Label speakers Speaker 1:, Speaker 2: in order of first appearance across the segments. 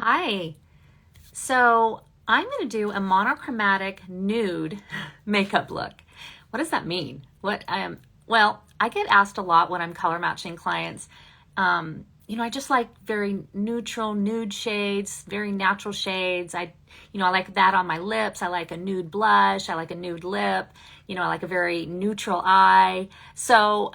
Speaker 1: Hi. So I'm going to do a monochromatic nude makeup look. What does that mean? Well, I get asked a lot when I'm color matching clients. I just like very neutral nude shades, very natural shades. I like that on my lips. I like a nude blush. I like a nude lip. I like a very neutral eye. So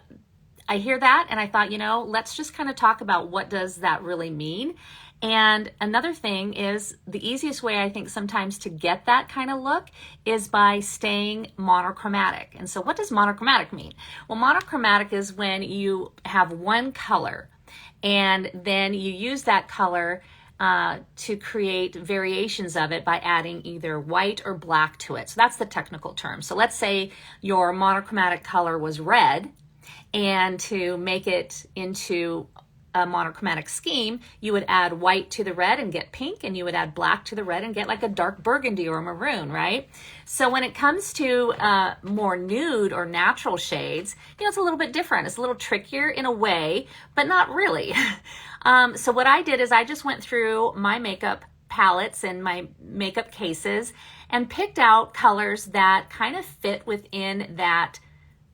Speaker 1: I hear that and I thought, let's just kind of talk about what does that really mean. And another thing is the easiest way I think sometimes to get that kind of look is by staying monochromatic. And so what does monochromatic mean? Well, monochromatic is when you have one color and then you use that color to create variations of it by adding either white or black to it. So that's the technical term. So let's say your monochromatic color was red, and to make it into a monochromatic scheme, you would add white to the red and get pink, and you would add black to the red and get like a dark burgundy or maroon, right? So when it comes to more nude or natural shades, it's a little bit different. It's a little trickier in a way, but not really. So what I did is I just went through my makeup palettes and my makeup cases and picked out colors that kind of fit within that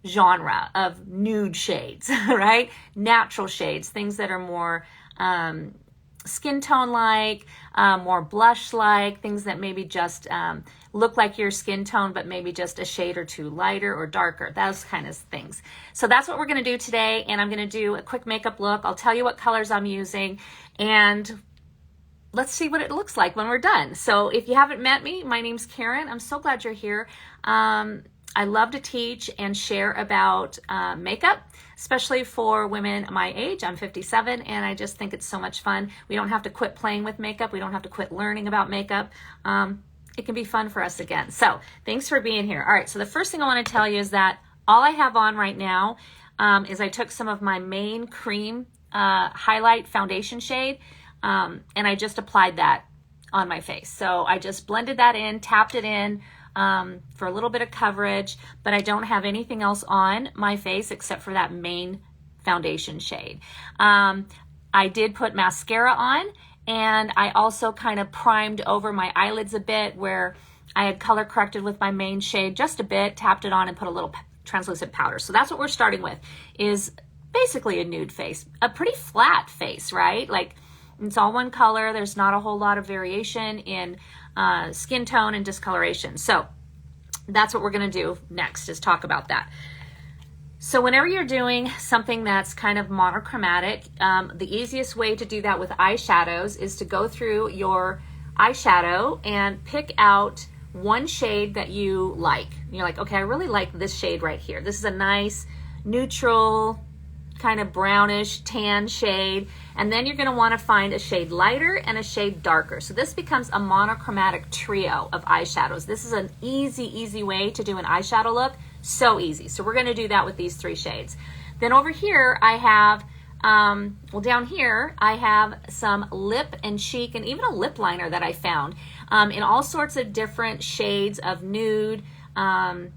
Speaker 1: genre of nude shades, right? Natural shades, things that are more skin tone like, more blush like, things that maybe just look like your skin tone, but maybe just a shade or two lighter or darker, those kind of things. So that's what we're going to do today. And I'm going to do a quick makeup look. I'll tell you what colors I'm using and let's see what it looks like when we're done. So if you haven't met me, my name's Karen. I'm so glad you're here. I love to teach and share about makeup, especially for women my age. I'm 57 and I just think it's so much fun. We don't have to quit playing with makeup. We don't have to quit learning about makeup. It can be fun for us again. So thanks for being here. All right, so the first thing I want to tell you is that all I have on right now is I took some of my main cream highlight foundation shade and I just applied that on my face. So I just blended that in, tapped it in, for a little bit of coverage, but I don't have anything else on my face except for that main foundation shade. I did put mascara on, and I also kind of primed over my eyelids a bit where I had color corrected with my main shade just a bit, tapped it on, and put a little translucent powder. So that's what we're starting with, is basically a nude face, a pretty flat face, right? Like it's all one color. There's not a whole lot of variation in skin tone and discoloration. So that's what we're going to do next, is talk about that. So whenever you're doing something that's kind of monochromatic, the easiest way to do that with eyeshadows is to go through your eyeshadow and pick out one shade that you like. You're like, okay, I really like this shade right here. This is a nice neutral kind of brownish tan shade, and then you're going to want to find a shade lighter and a shade darker. So this becomes a monochromatic trio of eyeshadows. This is an easy way to do an eyeshadow look. So easy. So we're going to do that with these three shades. Then over here I have down here I have some lip and cheek and even a lip liner that I found in all sorts of different shades of nude, kind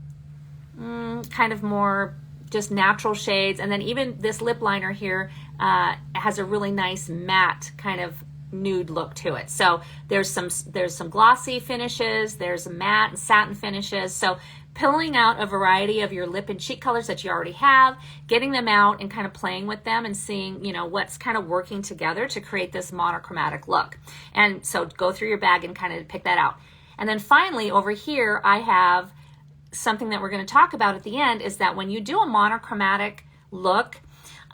Speaker 1: of more just natural shades, and then even this lip liner here has a really nice matte kind of nude look to it. So there's some glossy finishes, there's matte and satin finishes. So pulling out a variety of your lip and cheek colors that you already have, getting them out and kind of playing with them and seeing, what's kind of working together to create this monochromatic look. And so go through your bag and kind of pick that out. And then finally over here I have something that we're going to talk about at the end, is that when you do a monochromatic look,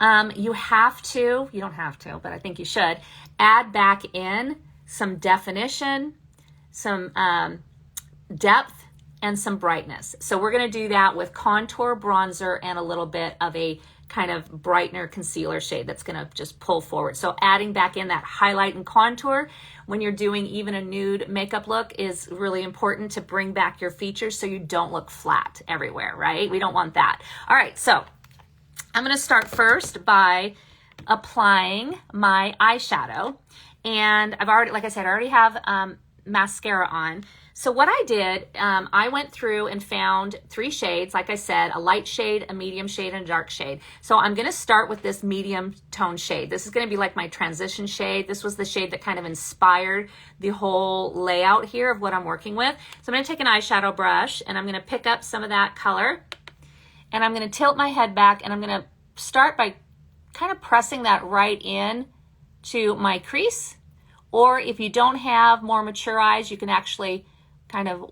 Speaker 1: you don't have to, but I think you should, add back in some definition, some depth, and some brightness. So we're going to do that with contour, bronzer, and a little bit of a kind of brightener concealer shade that's going to just pull forward. So adding back in that highlight and contour when you're doing even a nude makeup look is really important to bring back your features so you don't look flat everywhere, right? We don't want that. All right, so I'm going to start first by applying my eyeshadow. And I've already, like I said, I already have mascara on. So what I did, I went through and found 3 shades, like I said, a light shade, a medium shade, and a dark shade. So I'm gonna start with this medium tone shade. This is gonna be like my transition shade. This was the shade that kind of inspired the whole layout here of what I'm working with. So I'm gonna take an eyeshadow brush and I'm gonna pick up some of that color and I'm gonna tilt my head back and I'm gonna start by kind of pressing that right in to my crease. Or if you don't have more mature eyes, you can actually kind of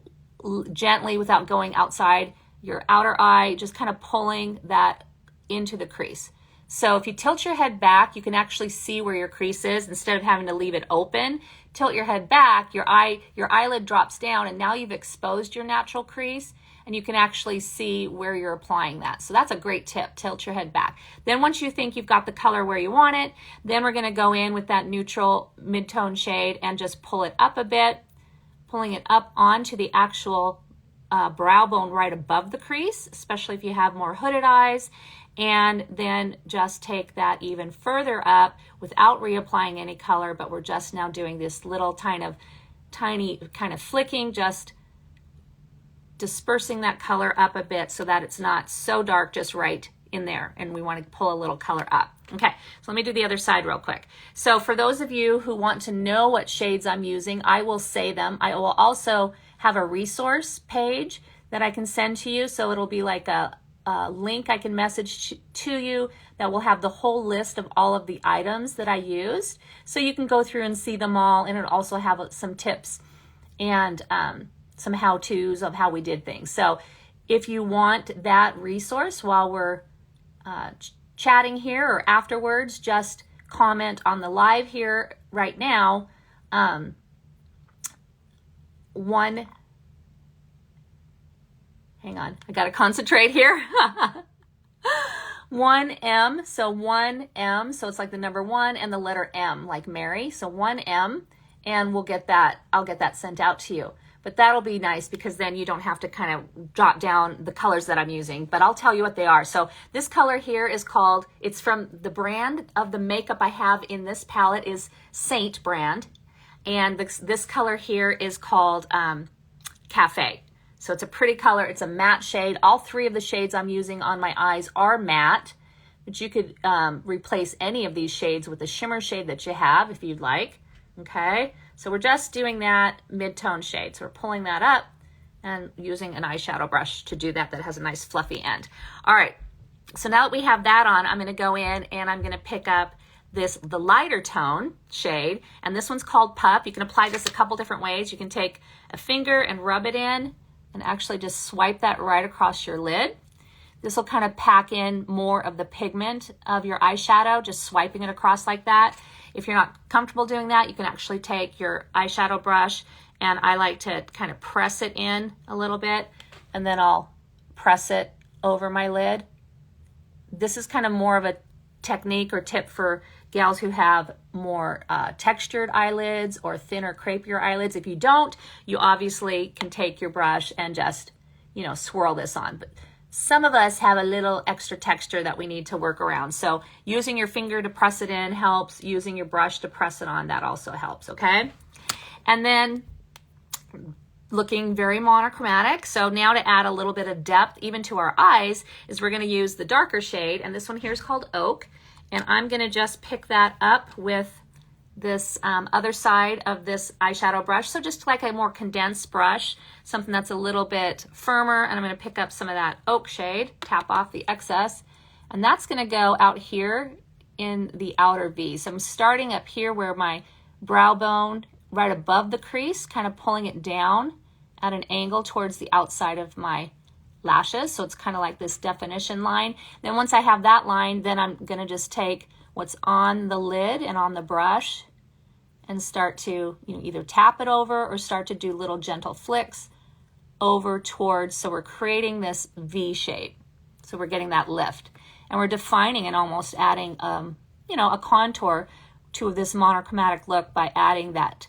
Speaker 1: gently, without going outside your outer eye, just kind of pulling that into the crease. So if you tilt your head back, you can actually see where your crease is instead of having to leave it open. Tilt your head back, your eyelid drops down, and now you've exposed your natural crease, and you can actually see where you're applying that. So that's a great tip, tilt your head back. Then once you think you've got the color where you want it, then we're gonna go in with that neutral mid-tone shade and just pull it up a bit, pulling it up onto the actual brow bone right above the crease, especially if you have more hooded eyes, and then just take that even further up without reapplying any color, but we're just now doing this little tiny kind of flicking, just dispersing that color up a bit so that it's not so dark just right in there, and we want to pull a little color up. Okay, so let me do the other side real quick. So for those of you who want to know what shades I'm using, I will say them. I will also have a resource page that I can send to you, so it'll be like a link I can message to you that will have the whole list of all of the items that I used, so you can go through and see them all, and it'll also have some tips and some how-tos of how we did things. So if you want that resource while we're chatting here or afterwards, just comment on the live here right now. Hang on, I gotta concentrate here. 1M, so 1M, so it's like the number 1 and the letter M, like Mary, so 1M, and I'll get that sent out to you. But that'll be nice because then you don't have to kind of jot down the colors that I'm using, but I'll tell you what they are. So this color here is called, it's from the brand of the makeup I have in this palette is Seint brand. And this color here is called Cafe. So it's a pretty color, it's a matte shade. All 3 of the shades I'm using on my eyes are matte, but you could replace any of these shades with the shimmer shade that you have if you'd like, okay? So we're just doing that mid-tone shade. So we're pulling that up and using an eyeshadow brush to do that has a nice fluffy end. All right, so now that we have that on, I'm gonna go in and I'm gonna pick up the lighter tone shade, and this one's called Pup. You can apply this a couple different ways. You can take a finger and rub it in and actually just swipe that right across your lid. This will kind of pack in more of the pigment of your eyeshadow, just swiping it across like that. If you're not comfortable doing that, you can actually take your eyeshadow brush, and I like to kind of press it in a little bit, and then I'll press it over my lid. This is kind of more of a technique or tip for gals who have more textured eyelids or thinner, crepier eyelids. If you don't, you obviously can take your brush and just, you know, swirl this on. But some of us have a little extra texture that we need to work around. So using your finger to press it in helps. Using your brush to press it on, that also helps, okay? And then looking very monochromatic. So now to add a little bit of depth even to our eyes is we're gonna use the darker shade, and this one here is called Oak. And I'm gonna just pick that up with this other side of this eyeshadow brush. So just like a more condensed brush, something that's a little bit firmer, and I'm gonna pick up some of that Oak shade, tap off the excess, and that's gonna go out here in the outer V. So I'm starting up here where my brow bone, right above the crease, kind of pulling it down at an angle towards the outside of my lashes. So it's kind of like this definition line. Then once I have that line, then I'm gonna just take what's on the lid and on the brush and start to, you know, either tap it over or start to do little gentle flicks over towards, so we're creating this V shape. So we're getting that lift, and we're defining and almost adding, you know, a contour to this monochromatic look by adding that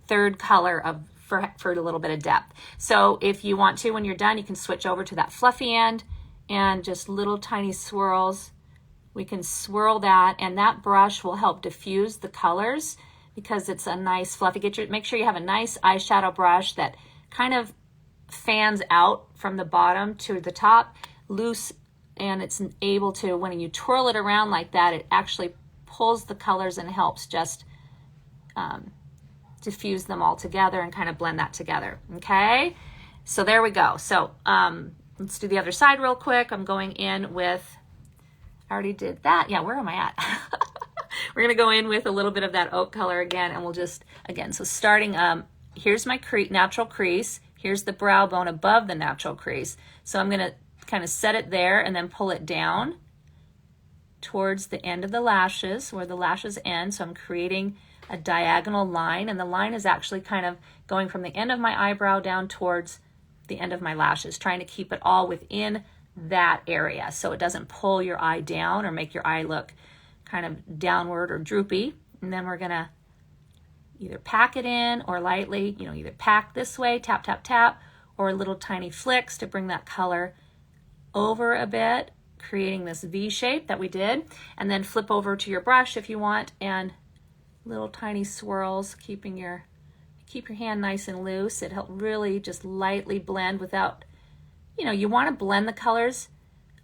Speaker 1: third color for a little bit of depth. So if you want to, when you're done, you can switch over to that fluffy end and just little tiny swirls. We can swirl that, and that brush will help diffuse the colors because it's a nice fluffy. Make sure you have a nice eyeshadow brush that kind of fans out from the bottom to the top, loose, and it's able to, when you twirl it around like that, it actually pulls the colors and helps just diffuse them all together and kind of blend that together. Okay, so there we go. So let's do the other side real quick. I'm going in with, I already did that. Yeah, where am I at? We're gonna go in with a little bit of that oak color again, and we'll just, again, so starting, here's my natural crease. Here's the brow bone above the natural crease. So I'm gonna kind of set it there and then pull it down towards the end of the lashes, where the lashes end. So I'm creating a diagonal line, and the line is actually kind of going from the end of my eyebrow down towards the end of my lashes, trying to keep it all within that area so it doesn't pull your eye down or make your eye look kind of downward or droopy. And then we're gonna either pack it in or lightly, either pack this way, tap, tap, tap, or little tiny flicks to bring that color over a bit, creating this V shape that we did. And then flip over to your brush if you want, and little tiny swirls, keep your hand nice and loose. It helps really just lightly blend without, you want to blend the colors,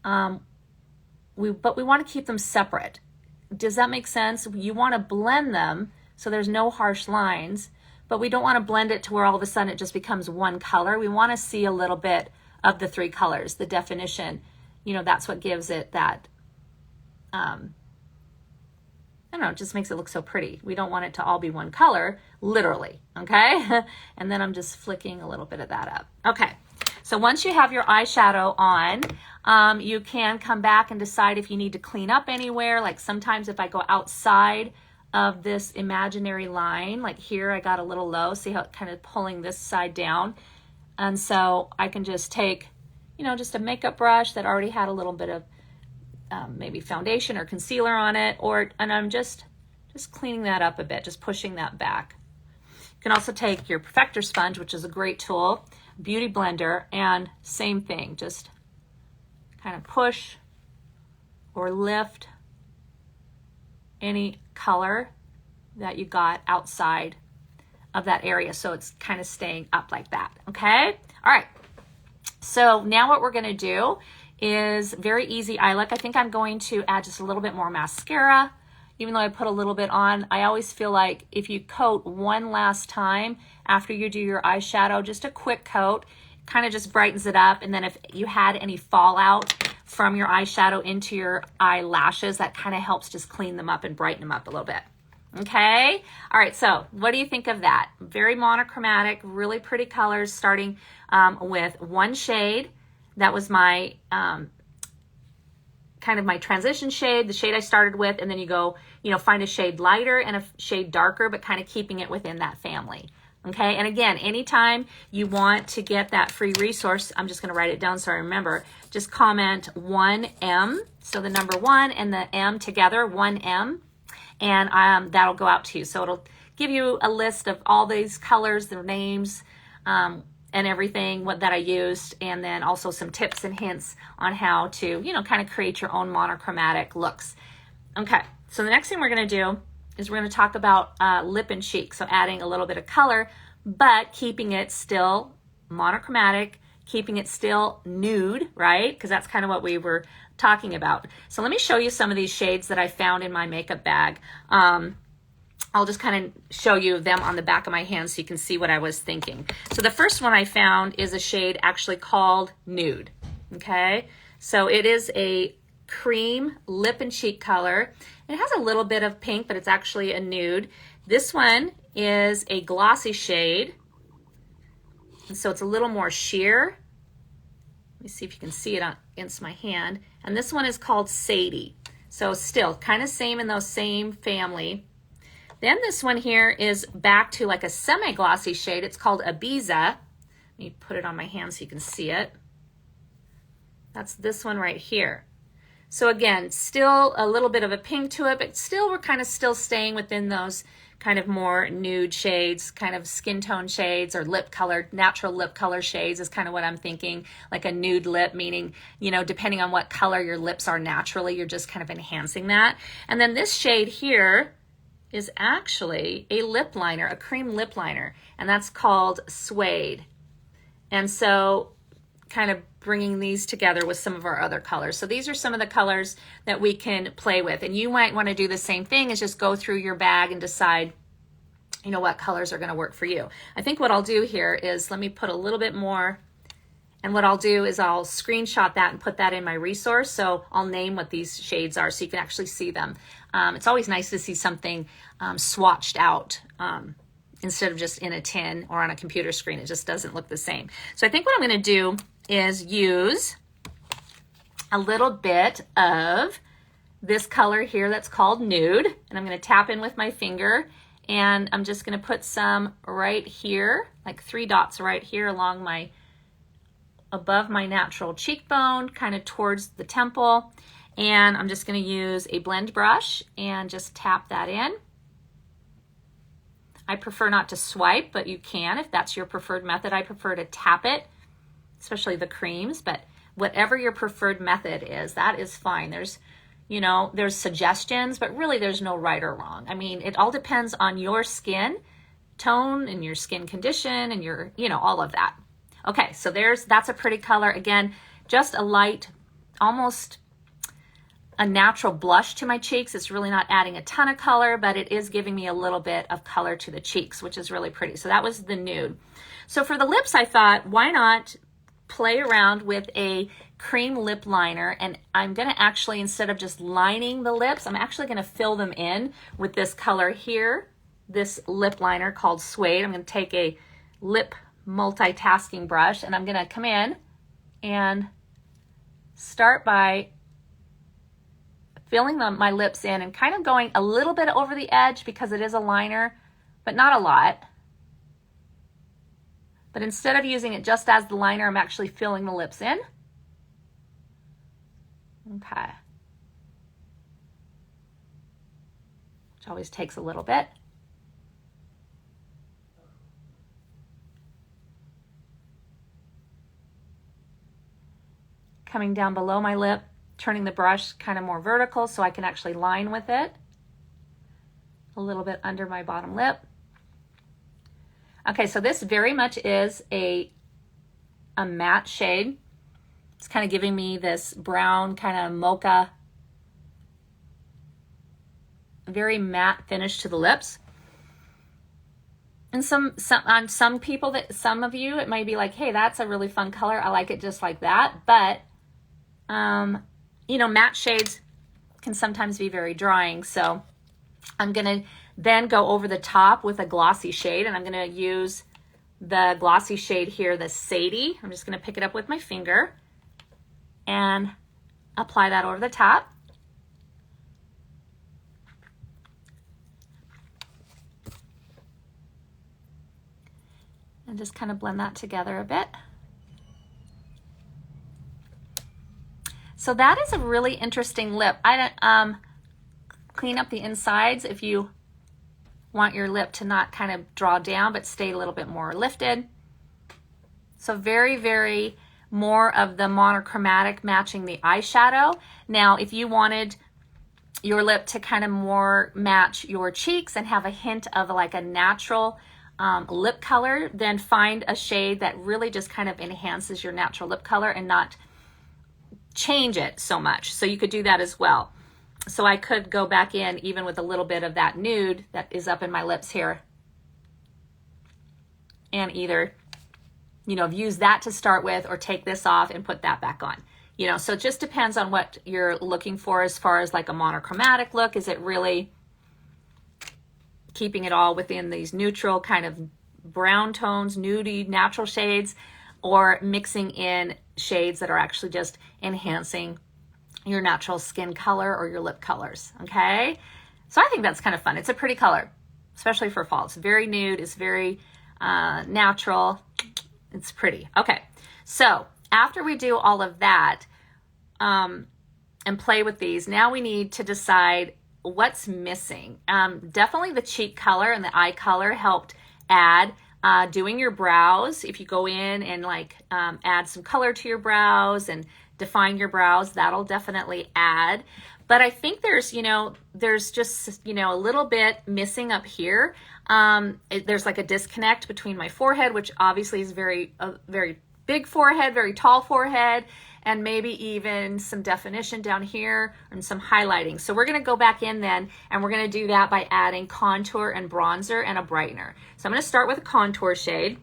Speaker 1: but we want to keep them separate. Does that make sense? You want to blend them so there's no harsh lines, but we don't want to blend it to where all of a sudden it just becomes one color. We want to see a little bit of the three colors, the definition. That's what gives it that, I don't know, it just makes it look so pretty. We don't want it to all be one color, literally, okay? And then I'm just flicking a little bit of that up. Okay, so once you have your eyeshadow on, you can come back and decide if you need to clean up anywhere. Like sometimes if I go outside of this imaginary line, like here I got a little low, see how it kind of pulling this side down? And so I can just take, just a makeup brush that already had a little bit of maybe foundation or concealer on it, and I'm just cleaning that up a bit, just pushing that back. You can also take your perfector sponge, which is a great tool, beauty blender, and same thing, just kind of push or lift any color that you got outside of that area, so it's kind of staying up like that. Okay, all right, so now what we're going to do is very easy eye look. I think I'm going to add just a little bit more mascara. Even though I put a little bit on, I always feel like if you coat one last time after you do your eyeshadow, just a quick coat, kind of just brightens it up. And then if you had any fallout from your eyeshadow into your eyelashes, that kind of helps just clean them up and brighten them up a little bit. Okay, all right, so what do you think of that? Very monochromatic, really pretty colors, starting with one shade. That was my kind of my transition shade, the shade I started with, and then you go, find a shade lighter and a shade darker, but kind of keeping it within that family. Okay, and again, anytime you want to get that free resource, I'm just going to write it down so I remember, just comment 1M, so the number 1 and the M together, 1M, and that'll go out to you. So it'll give you a list of all these colors, their names, and everything that I used, and then also some tips and hints on how to, kind of create your own monochromatic looks. Okay, so the next thing we're going to do is we're going to talk about lip and cheek, so adding a little bit of color, but keeping it still monochromatic, keeping it still nude, right? Because that's kind of what we were talking about. So let me show you some of these shades that I found in my makeup bag. I'll just kind of show you them on the back of my hand so you can see what I was thinking. So the first one I found is a shade actually called Nude, okay? So it is a cream lip and cheek color. It has a little bit of pink, but it's actually a nude. This one is a glossy shade, and so it's a little more sheer. Let me see if you can see it against my hand. And this one is called Sadie. So still kind of same in those same family. Then this one here is back to like a semi-glossy shade. It's called Ibiza. Let me put it on my hand so you can see it. That's this one right here. So again, still a little bit of a pink to it, but still we're kind of still staying within those kind of more nude shades, kind of skin tone shades or lip color, natural lip color shades is kind of what I'm thinking. Like a nude lip, meaning, depending on what color your lips are naturally, you're just kind of enhancing that. And then this shade here is actually a lip liner, a cream lip liner, and that's called Suede. And so kind of bringing these together with some of our other colors. So these are some of the colors that we can play with. And you might want to do the same thing, is just go through your bag and decide, you know, what colors are going to work for you. I think what I'll do here is, let me put a little bit more, and what I'll do is I'll screenshot that and put that in my resource. So I'll name what these shades are so you can actually see them. It's always nice to see something swatched out instead of just in a tin or on a computer screen. It just doesn't look the same. So I think what I'm going to do is use a little bit of this color here that's called Nude, and I'm going to tap in with my finger, and I'm just going to put some right here, like 3 dots right here along my, above my natural cheekbone, kind of towards the temple. And I'm just going to use a blend brush and just tap that in. I prefer not to swipe, but you can if that's your preferred method. I prefer to tap it, especially the creams, but whatever your preferred method is, that is fine. There's, you know, there's suggestions, but really there's no right or wrong. I mean, it all depends on your skin tone and your skin condition and your, you know, all of that. Okay, so that's a pretty color. Again, just a light, almost a natural blush to my cheeks. It's really not adding a ton of color, but it is giving me a little bit of color to the cheeks, which is really pretty. So that was the Nude. So for the lips, I thought, why not play around with a cream lip liner? And I'm gonna actually, instead of just lining the lips, I'm actually gonna fill them in with this color here, this lip liner called Suede. I'm gonna take a lip multitasking brush, and I'm gonna come in and start by filling my lips in and kind of going a little bit over the edge because it is a liner, but not a lot. But instead of using it just as the liner, I'm actually filling the lips in. Okay. Which always takes a little bit. Coming down below my lip, turning the brush kind of more vertical so I can actually line with it. A little bit under my bottom lip. Okay, so this very much is a matte shade. It's kind of giving me this brown kind of mocha, very matte finish to the lips. And on some people, some of you, it might be like, hey, that's a really fun color. I like it just like that. But you know, matte shades can sometimes be very drying. So I'm gonna then go over the top with a glossy shade, and I'm gonna use the glossy shade here, the Sadie. I'm just gonna pick it up with my finger and apply that over the top. And just kind of blend that together a bit. So that is a really interesting lip. I clean up the insides if you want your lip to not kind of draw down but stay a little bit more lifted. So very, very more of the monochromatic matching the eyeshadow. Now, if you wanted your lip to kind of more match your cheeks and have a hint of like a natural lip color, then find a shade that really just kind of enhances your natural lip color and not change it so much. So you could do that as well. So I could go back in even with a little bit of that nude that is up in my lips here, and either, you know, use that to start with or take this off and put that back on. You know, so it just depends on what you're looking for as far as like a monochromatic look. Is it really keeping it all within these neutral kind of brown tones, nudie, natural shades, or mixing in shades that are actually just enhancing your natural skin color or your lip colors, okay? So I think that's kind of fun. It's a pretty color, especially for fall. It's very nude, it's very natural, it's pretty. Okay, so after we do all of that and play with these, now we need to decide what's missing. Definitely the cheek color and the eye color helped add. Doing your brows, if you go in and like add some color to your brows and define your brows. That'll definitely add. But I think there's, you know, there's just, you know, a little bit missing up here. There's like a disconnect between my forehead, which obviously is very big forehead, very tall forehead, and maybe even some definition down here and some highlighting. So we're going to go back in then, and we're going to do that by adding contour and bronzer and a brightener. So I'm going to start with a contour shade.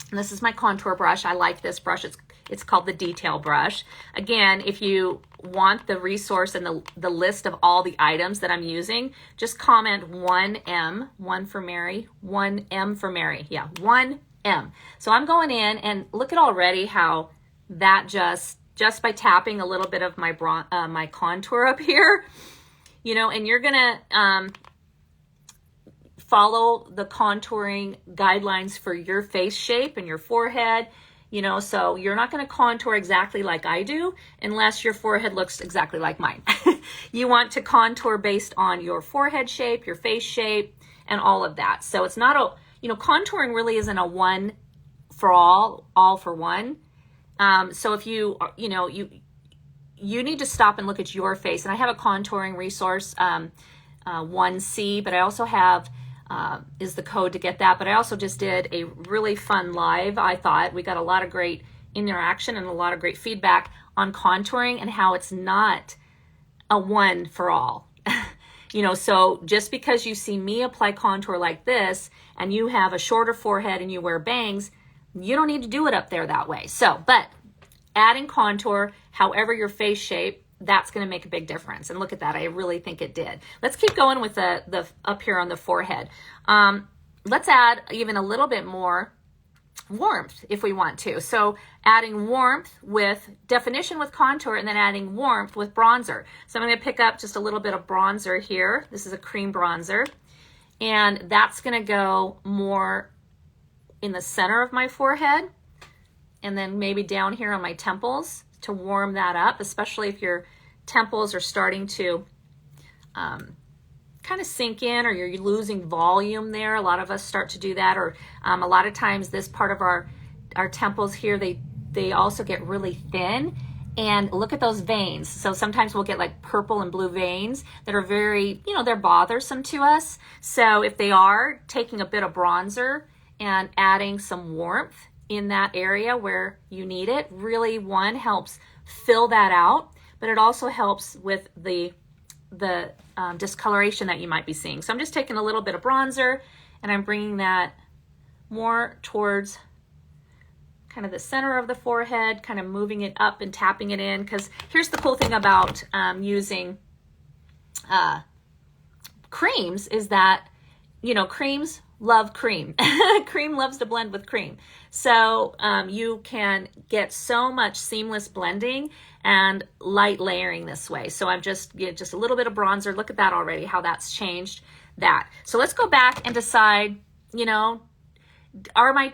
Speaker 1: And this is my contour brush. I like this brush. It's called the Detail Brush. Again, if you want the resource and the list of all the items that I'm using, just comment 1M, 1 for Mary, 1M for Mary. Yeah, 1M. So I'm going in, and look at already how that just by tapping a little bit of my my contour up here, you know, and you're gonna follow the contouring guidelines for your face shape and your forehead, you know, so you're not going to contour exactly like I do unless your forehead looks exactly like mine. You want to contour based on your forehead shape, your face shape, and all of that. So it's not a, you know, contouring really isn't a one for all for one. So if you, you know, you need to stop and look at your face. And I have a contouring resource, 1C, but I also have is the code to get that. But I also just did a really fun live. I thought we got a lot of great interaction and a lot of great feedback on contouring and how it's not a one for all. You know, so just because you see me apply contour like this and you have a shorter forehead and you wear bangs, you don't need to do it up there that way. So, but adding contour, however your face shape, that's going to make a big difference. And look at that. I really think it did. Let's keep going with the up here on the forehead. Let's add even a little bit more warmth if we want to. So adding warmth with definition with contour, and then adding warmth with bronzer. So I'm going to pick up just a little bit of bronzer here. This is a cream bronzer, and that's going to go more in the center of my forehead, and then maybe down here on my temples to warm that up, especially if your temples are starting to kind of sink in, or you're losing volume there. A lot of us start to do that, or a lot of times this part of our temples here, they also get really thin. And look at those veins. So sometimes we'll get like purple and blue veins that are very, you know, they're bothersome to us. So if they are, taking a bit of bronzer and adding some warmth in that area where you need it, really, one, helps fill that out, but it also helps with the discoloration that you might be seeing. So I'm just taking a little bit of bronzer and I'm bringing that more towards kind of the center of the forehead, kind of moving it up and tapping it in, because here's the cool thing about using creams is that, you know, creams love cream. Cream loves to blend with cream. So you can get so much seamless blending and light layering this way. So I'm just a little bit of bronzer. Look at that already, how that's changed that. So let's go back and decide, you know,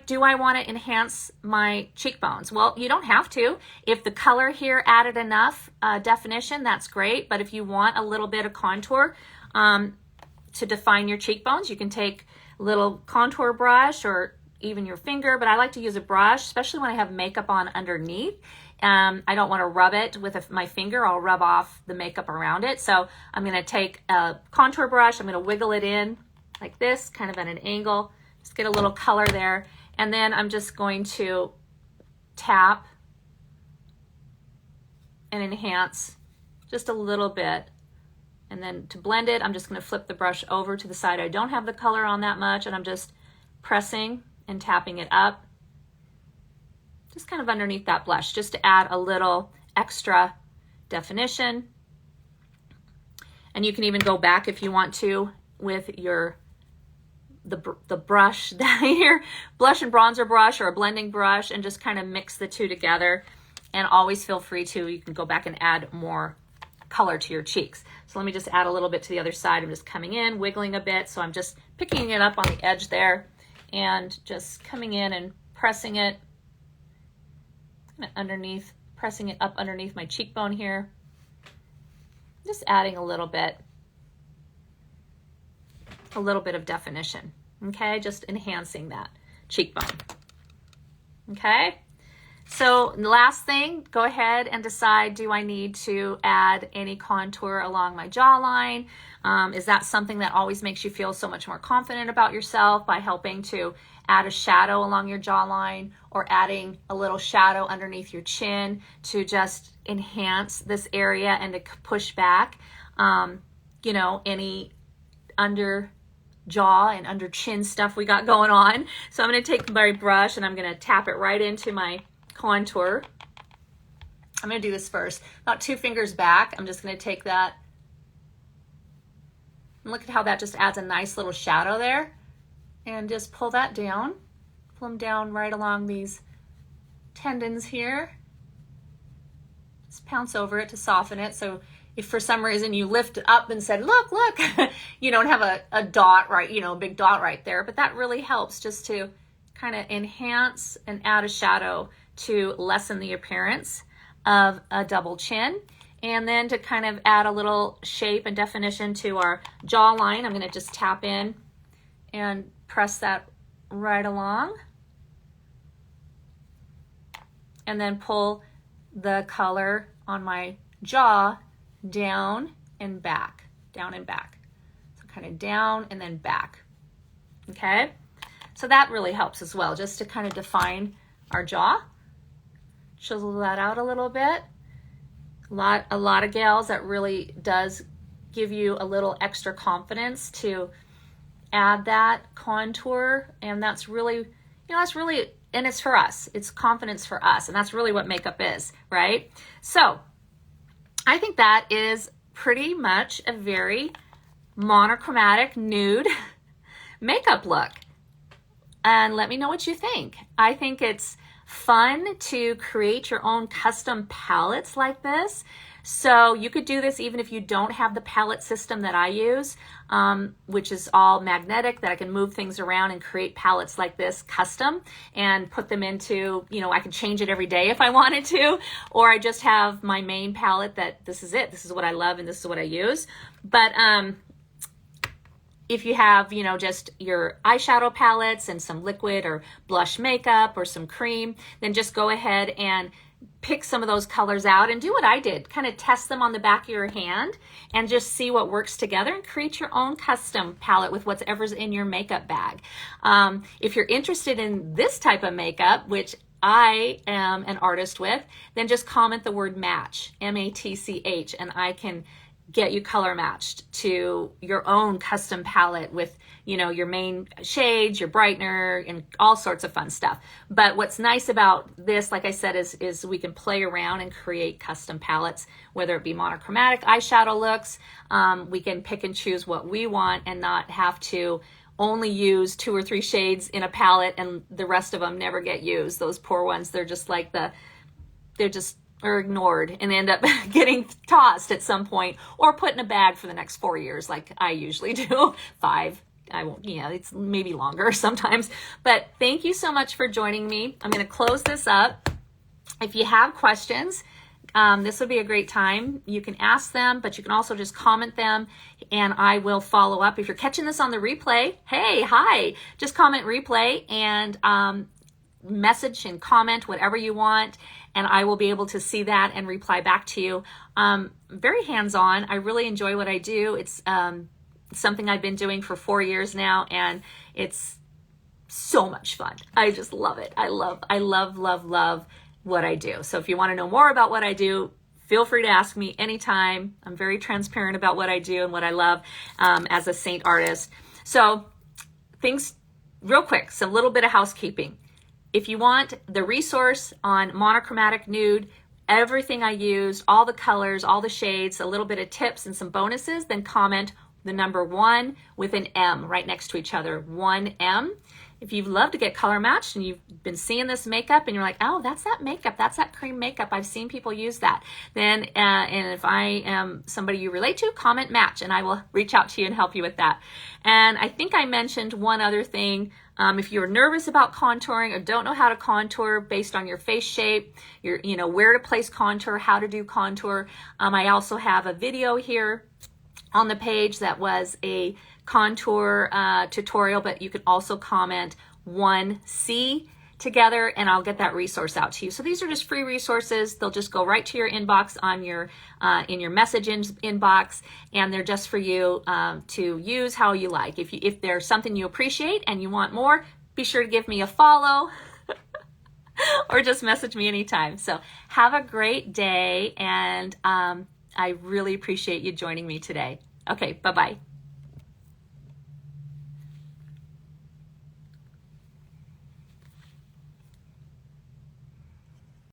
Speaker 1: do I want to enhance my cheekbones? Well, you don't have to. If the color here added enough definition, that's great. But if you want a little bit of contour to define your cheekbones, you can take a little contour brush or even your finger, but I like to use a brush, especially when I have makeup on underneath. I don't want to rub it with my finger. I'll rub off the makeup around it. So I'm going to take a contour brush. I'm going to wiggle it in like this, kind of at an angle. Just get a little color there. And then I'm just going to tap and enhance just a little bit. And then to blend it, I'm just going to flip the brush over to the side. I don't have the color on that much, and I'm just pressing and tapping it up, just kind of underneath that blush, just to add a little extra definition. And you can even go back if you want to with the brush down here, blush and bronzer brush or a blending brush, and just kind of mix the two together. And always feel free to, you can go back and add more color to your cheeks. So let me just add a little bit to the other side. I'm just coming in, wiggling a bit. So I'm just picking it up on the edge there and just coming in and pressing it underneath, pressing it up underneath my cheekbone here. Just adding a little bit of definition. Okay, just enhancing that cheekbone. Okay, So the last thing, go ahead and decide, do I need to add any contour along my jawline? Is that something that always makes you feel so much more confident about yourself by helping to add a shadow along your jawline or adding a little shadow underneath your chin to just enhance this area and to push back, you know, any under jaw and under chin stuff we got going on. So I'm going to take my brush and I'm going to tap it right into my contour. I'm going to do this first, about 2 fingers back. I'm just going to take that and look at how that just adds a nice little shadow there, and just pull that down, pull them down right along these tendons here. Just pounce over it to soften it. So if for some reason you lift it up and said, look, look, you don't have a dot right, you know, a big dot right there, but that really helps just to kind of enhance and add a shadow to lessen the appearance of a double chin. And then to kind of add a little shape and definition to our jawline, I'm going to just tap in and press that right along. And then pull the color on my jaw down and back, down and back. So kind of down and then back. Okay? So that really helps as well, just to kind of define our jaw. Chisel that out a little bit. A lot of gals, that really does give you a little extra confidence to add that contour, and that's really, you know, that's really, and it's for us. It's confidence for us, and that's really what makeup is, right? So I think that is pretty much a very monochromatic nude makeup look. And let me know what you think. I think it's fun to create your own custom palettes like this. So you could do this even if you don't have the palette system that I use, which is all magnetic, that I can move things around and create palettes like this custom and put them into, you know, I can change it every day if I wanted to, or I just have my main palette that this is it. This is what I love and this is what I use. But if you have, you know, just your eyeshadow palettes and some liquid or blush makeup or some cream, then just go ahead and pick some of those colors out and do what I did. Kind of test them on the back of your hand and just see what works together and create your own custom palette with whatever's in your makeup bag. If you're interested in this type of makeup, which I am an artist with, then just comment the word match, M-A-T-C-H, and I can get you color matched to your own custom palette with, you know, your main shades, your brightener, and all sorts of fun stuff. But what's nice about this, like I said, is we can play around and create custom palettes, whether it be monochromatic eyeshadow looks. We can pick and choose what we want and not have to only use 2 or 3 shades in a palette and the rest of them never get used. Those poor ones, they're just like or ignored and end up getting tossed at some point or put in a bag for the next 4 years like I usually do. 5. I won't, yeah, it's maybe longer sometimes. But thank you so much for joining me. I'm going to close this up. If you have questions, this would be a great time. You can ask them, but you can also just comment them and I will follow up. If you're catching this on the replay, hey, hi, just comment replay and message and comment whatever you want, and I will be able to see that and reply back to you. Very hands-on. I really enjoy what I do. It's something I've been doing for 4 years now, and it's so much fun. I just love it. I love what I do. So if you want to know more about what I do, feel free to ask me anytime. I'm very transparent about what I do and what I love as a Seint artist. So things real quick, some little bit of housekeeping. If you want the resource on Monochromatic Nude, everything I used, all the colors, all the shades, a little bit of tips and some bonuses, then comment the number 1 with an M right next to each other, 1M. If you'd love to get color matched and you've been seeing this makeup and you're like, oh, that's that makeup, that's that cream makeup, I've seen people use that, then, and if I am somebody you relate to, comment match and I will reach out to you and help you with that. And I think I mentioned one other thing. If you're nervous about contouring or don't know how to contour based on your face shape, you know, where to place contour, how to do contour, I also have a video here on the page that was a contour tutorial, but you can also comment 1C together, and I'll get that resource out to you. So these are just free resources. They'll just go right to your inbox on your in your message inbox, and they're just for you to use how you like. If there's something you appreciate and you want more, be sure to give me a follow or just message me anytime. So have a great day, and I really appreciate you joining me today. Okay, bye-bye.